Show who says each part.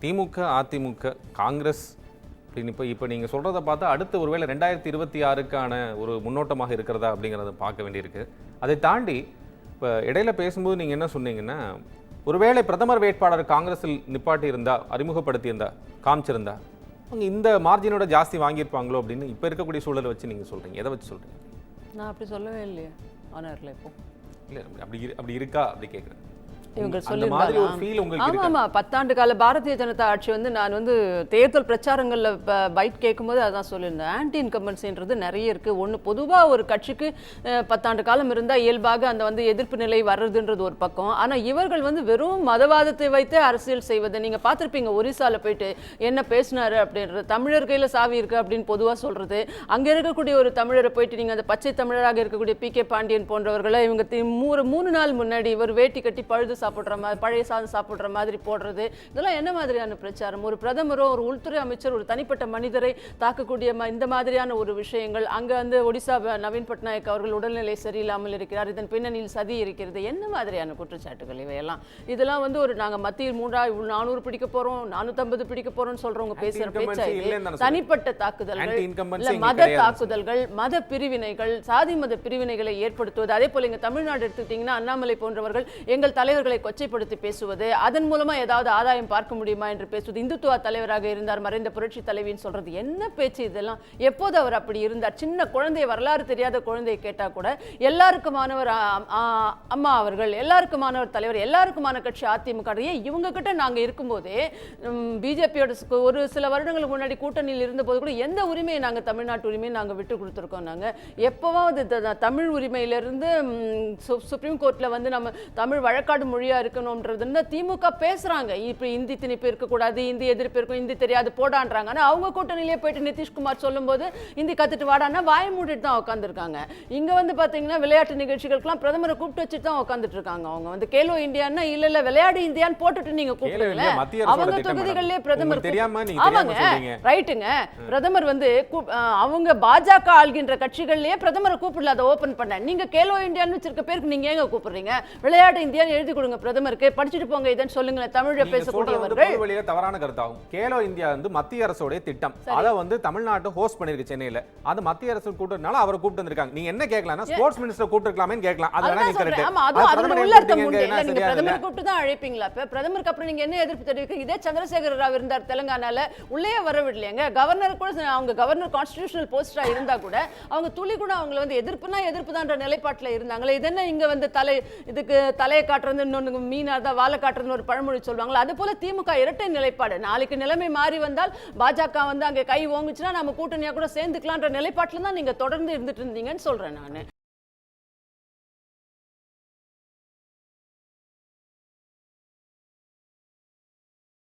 Speaker 1: திமுக, அதிமுக, காங்கிரஸ் அப்படின்னு இப்போ நீங்கள் சொல்கிறத பார்த்தா அடுத்து ஒருவேளை 2026க்கான ஒரு முன்னோட்டமாக இருக்கிறதா அப்படிங்கிறத பார்க்க வேண்டியிருக்கு. அதை தாண்டி இப்போ இடையில பேசும்போது நீங்கள் என்ன சொன்னீங்கன்னா, ஒருவேளை பிரதமர் வேட்பாளர் காங்கிரஸில் நிப்பாட்டி இருந்தா, அறிமுகப்படுத்தியிருந்தா, காமிச்சிருந்தா அவங்க இந்த மார்ஜினோட ஜாஸ்தி வாங்கியிருப்பாங்களோ அப்படின்னு இப்போ இருக்கக்கூடிய சூழலை வச்சு நீங்கள் சொல்கிறீங்க. எதை வச்சு சொல்கிறீங்க?
Speaker 2: நான் அப்படி சொல்லவே இல்லையே ஆனர்ல. இப்போ
Speaker 1: இல்லை அப்படி இருக்கா அப்படி கேட்குறேன்.
Speaker 2: இவங்க
Speaker 1: சொல்லிருந்தாங்க.
Speaker 2: ஆமா 10 ஆண்டு கால பாரதிய ஜனதா ஆட்சி நான் தேர்தல் பிரச்சாரங்கள்ல பைட் கேட்கும்போது அதான் சொல்லியிருந்தேன். ஆன்டி இன்கம்பன்சின்றது நிறைய இருக்கு. ஒன்று பொதுவாக ஒரு கட்சிக்கு 10 ஆண்டு காலம் இருந்தால் இயல்பாக அந்த எதிர்ப்பு நிலை வர்றதுன்றது ஒரு பக்கம். ஆனால் இவர்கள் வெறும் மதவாதத்தை வைத்தே அரசியல் செய்வதை நீங்கள் பார்த்துருப்பீங்க. ஒரிசால போயிட்டு என்ன பேசினாரு அப்படின்றது, தமிழர் கையில் சாவி இருக்கு அப்படின்னு பொதுவாக சொல்றது. அங்கே இருக்கக்கூடிய ஒரு தமிழரை போயிட்டு நீங்கள் அந்த பச்சை தமிழராக இருக்கக்கூடிய PK பாண்டியன் போன்றவர்களை இவங்க 3 நாள் முன்னாடி இவர் வேட்டி கட்டி பழுது சாப்பிட்ற மாதிரி, பழைய சாதம் சாப்பிட்ற மாதிரி போடுறது, இதெல்லாம் என்ன மாதிரியான பிரச்சாரம்? ஒரு பிரதமரோ ஒரு உள்துறை அமைச்சர் ஒரு தனிப்பட்ட மனிதரை தாக்கக்கூடிய இந்த மாதிரியான ஒரு விஷயங்கள். அங்கே ஒடிசா நவீன் பட்நாயக் அவர்கள் உடல்நிலை சரியில்லாமல் இருக்கிறார், இதன் பின்னணியில் சதி இருக்கிறது, என்ன மாதிரியான குற்றச்சாட்டுகள் இவையெல்லாம்? இதெல்லாம் நாங்கள் மத்தியில் 400 பிடிக்க போறோம், 450 பிடிக்க போறோம்னு சொல்றவங்க பேசுற பேச்சாக தனிப்பட்ட தாக்குதல்கள், மத தாக்குதல்கள், மத பிரிவினைகள், சாதி மத பிரிவினைகளை ஏற்படுத்துவது. அதே போல இங்க தமிழ்நாடு எடுத்துக்கிட்டீங்கன்னா அண்ணாமலை போன்றவர்கள் எங்கள் தலைவர்களை கொச்சைப்படுத்தி பேசுவது, அதன் மூலமா ஏதாவது ஆதாயம் பார்க்க முடியுமா என்று பேசுவது, இந்துத்துவ தலைவராக இருந்தார் மறைந்த புரட்சி தலைவின்னு சொல்றது, என்ன பேச்சு இதெல்லாம்? எப்போது அவர் அப்படி இருந்தார்? சின்ன குழந்தை, வரலாறு தெரியாத குழந்தையை கேட்டா கூட எல்லாருக்குமானவர் அம்மா அவர்கள், எல்லாருக்குமானவர் தலைவர், எல்லாருக்குமான கட்சி அதிமுக. இவங்க கிட்ட நாங்க இருக்கும்போதே பிஜேபியோட ஒரு சில வருடங்களுக்கு முன்னாடி கூட்டணியில் இருந்தபோது கூட எந்த உரிமையை நாங்க தமிழ்நாட்டு உரிமையை நாங்க விட்டு கொடுத்துருக்கோம்? நாங்க எப்பவாவது தமிழ் உரிமையிலிருந்து சுப்ரீம் கோர்ட்ல நம்ம தமிழ் வழக்காடு மொழியா இருக்கணும்ன்றதுன்னு திமுக பேசுறாங்க. இப்ப இந்தி திணிப்பு இருக்கக்கூடாது, இந்தி எதிர்ப்பு இருக்கும், இந்தி தெரியாது போடான்றாங்க. ஆனா அவங்க கூட்டணியிலே போயிட்டு நிதிஷ்குமார் சொல்லும் போது இந்தி கத்துட்டு வாடான்னா வாய மூடிட்டு தான் உட்காந்துருக்காங்க. இங்க பாத்தீங்கன்னா விளையாட்டு நிகழ்ச்சிகளுக்கெல்லாம் பிரதமரை கூப்பிட்டு வச்சுட்டு தான் உட்காந்துட்டு இருக்காங்க. அவங்க கேலோ இந்தியான்னா இல்ல விளையாடு இந்தியான்னு போட்டுட்டு நீங்க கூப்பிடுங்கள. அவங்க தொகுதிகளிலே பிரதமர் ஆமாங்க ரைட்டுங்க. பிரதமர் அவங்க பாஜக ஆள்கின்ற கட்சிகள்லயே பிரதமரை கூப்பிடல, அதை ஓபன் பண்ண. நீங்க கேலோ இந்தியான்னு வச்சிருக்க பேருக்கு நீங்க ஏங்க கூப்பிடுறீங்க? விளையாட்டு இந்தியான்னு எழுதி கொடுங்க பிரதமருக்கு, படிச்சுட்டு போங்க இதன்னு சொல்லுங்களேன். தமிழ பேசக்கூடியவர்கள்
Speaker 1: தவறான கருத்தாகும். கேலோ இந்தியா மத்திய அரசோட திட்டம். அதை தமிழ்நாட்டு ஹோஸ்ட் பண்ணிருக்கு சென்னையில. அது மத்திய அரசு கூட்டறதுனால அவரை கூப்பிட்டு வந்திருக்காங்க. நீங்க என்ன கேட்கலாம்? ஸ்போர்ட்ஸ் மினிஸ்டர் கூப்பிட்டுருக்கலாமேன்னு கேட்கலாம். அதெல்லாம் நீங்க கரெக்ட். ஆமா அது உள்ள அர்த்தம் உண்டு. நீங்க பிரதமர் கூப்பிட்டு தான் அழைப்பீங்களா? பிரதமருக்கு அப்புறம் நீங்க என்ன எதிர்ப்பு தெரிவிக்கிறீங்க? இதே சந்திரசேகர ராவ் இருந்தார் தெலுங்கானால, உள்ளே வர விடலைங்க. கவர்னர் கூட அவங்க கவர்னர் கான்ஸ்டிடியூஷனல் போஸ்டா இருந்தா கூட அவங்க துளி கூட அவங்களை எதிர்ப்புனா எதிர்ப்பு தான்ற நிலைப்பாட்டில் இருந்தாங்களே. இது என்ன இங்க இதுக்கு தலையை காட்டுறது, இன்னொன்று மீனாதான் வாழை காட்டுறதுன்னு ஒரு பழமொழி சொல்லுவாங்களா? அது போல திமுக இரட்டை நிலைப்பாடு. நாளைக்கு நிலைமை மாறி வந்தால் பாஜக அங்கே கை ஓங்குச்சுன்னா நம்ம கூட்டணியா கூட சேர்ந்துக்கலான்ற நிலைப்பாட்டில் தான் நீங்க தொடர்ந்து இருந்துட்டு இருந்தீங்கன்னு சொல்றேன் நான்.